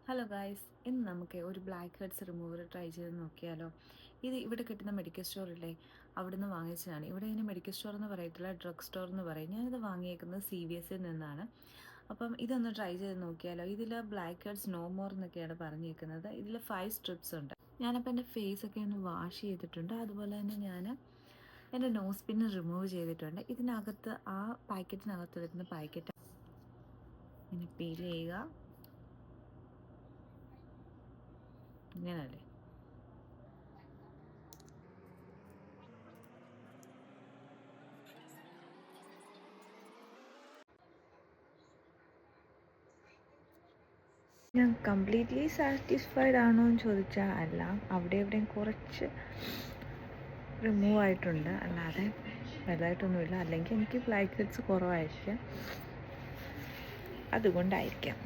Hello guys, ഇന്ന് നമുക്ക് ഒരു ബ്ലാക്ക് ഹെഡ്സ് റിമൂവർ ട്രൈ ചെയ്ത് നോക്കിയാലോ. ഇത് ഇവിടെ കിട്ടുന്ന മെഡിക്കൽ സ്റ്റോറില്ലേ, അവിടെ നിന്ന് വാങ്ങിച്ചതാണ്. ഇവിടെ ഇതിന് മെഡിക്കൽ സ്റ്റോർ എന്ന് പറയത്തില്ല, ഡ്രഗ് സ്റ്റോർ എന്ന് പറയും. ഞാനിത് വാങ്ങിയേക്കുന്നത് CVSയിൽ നിന്നാണ്. അപ്പം ഇതൊന്ന് ട്രൈ ചെയ്ത് നോക്കിയാലോ. ഇതിൽ ബ്ലാക്ക് ഹെഡ്സ് നോ മോർ എന്നൊക്കെയാണ് പറഞ്ഞേക്കുന്നത്. ഇതിൽ 5 സ്ട്രിപ്സ് ഉണ്ട്. ഞാനപ്പോൾ എൻ്റെ ഫേസൊക്കെ ഒന്ന് വാഷ് ചെയ്തിട്ടുണ്ട്. അതുപോലെ തന്നെ ഞാൻ എൻ്റെ നോസ് പിന്ന് റിമൂവ് ചെയ്തിട്ടുണ്ട്. ഇതിനകത്ത് ആ പാക്കറ്റിനകത്ത് വരുന്ന പാക്കറ്റ് ഇങ്ങനെ പീൽ ചെയ്യുക. ഇങ്ങനല്ലേ. ഞാൻ കംപ്ലീറ്റ്ലി സാറ്റിസ്ഫൈഡ് ആണോ എന്ന് ചോദിച്ചാൽ അല്ല, അവിടെ എവിടെയും കുറച്ച് റിമൂവ് ആയിട്ടുണ്ട്, അല്ലാതെ വലുതായിട്ടൊന്നുമില്ല. അല്ലെങ്കിൽ എനിക്ക് ബ്ലാക്ക് ഹെഡ്സ് കുറവായിരിക്കാം, അതുകൊണ്ടായിരിക്കാം.